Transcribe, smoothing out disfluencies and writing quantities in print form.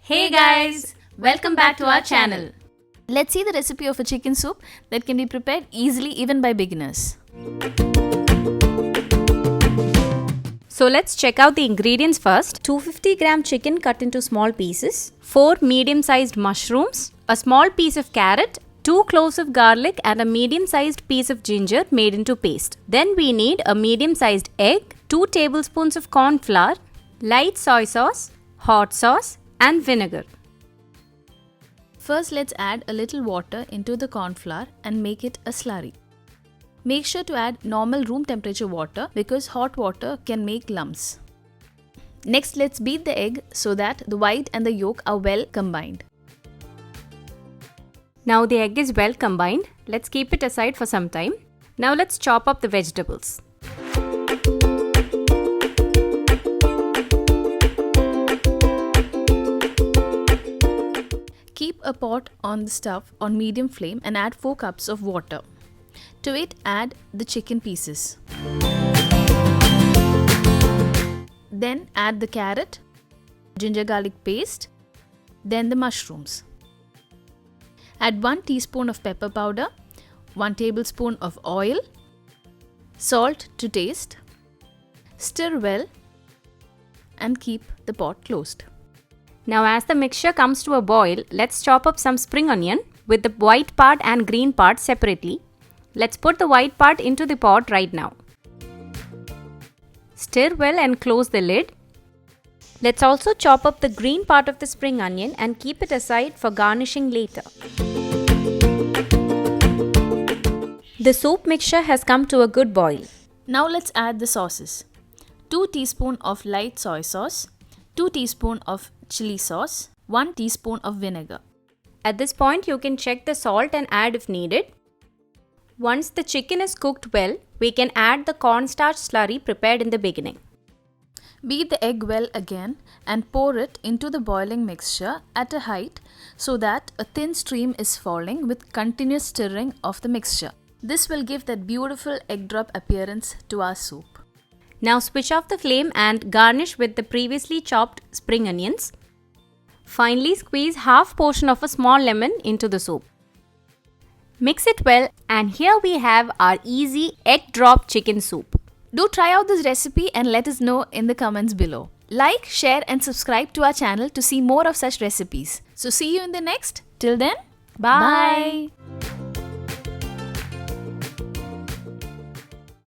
Hey guys! Welcome back to our channel. Let's see the recipe of a chicken soup that can be prepared easily even by beginners. So let's check out the ingredients first. 250 gram chicken cut into small pieces, 4 medium-sized mushrooms, a small piece of carrot, 2 cloves of garlic and a medium-sized piece of ginger made into paste. Then we need a medium-sized egg, 2 tablespoons of corn flour, light soy sauce, hot sauce and vinegar. First, let's add a little water into the corn flour and make it a slurry. Make sure to add normal room temperature water because hot water can make lumps. Next, let's beat the egg so that the white and the yolk are well combined. Now the egg is well combined. Let's keep it aside for some time. Now let's chop up the vegetables. Keep a pot on the stove on medium flame and add 4 cups of water. To it, add the chicken pieces. Then add the carrot, ginger garlic paste, then the mushrooms. Add 1 teaspoon of pepper powder, 1 tablespoon of oil, salt to taste. Stir well and keep the pot closed. Now as the mixture comes to a boil, let's chop up some spring onion with the white part and green part separately. Let's put the white part into the pot right now. Stir well and close the lid. Let's also chop up the green part of the spring onion and keep it aside for garnishing later. The soup mixture has come to a good boil. Now let's add the sauces. 2 teaspoons of light soy sauce, 2 teaspoons of chili sauce, 1 teaspoon of vinegar. At this point, you can check the salt and add if needed. Once the chicken is cooked well, we can add the cornstarch slurry prepared in the beginning. Beat the egg well again and pour it into the boiling mixture at a height so that a thin stream is falling with continuous stirring of the mixture. This will give that beautiful egg drop appearance to our soup. Now switch off the flame and garnish with the previously chopped spring onions. Finally, squeeze half portion of a small lemon into the soup. Mix it well and here we have our easy egg drop chicken soup. Do try out this recipe and let us know in the comments below. Like, share and subscribe to our channel to see more of such recipes. So see you in the next. Till then, Bye. Bye.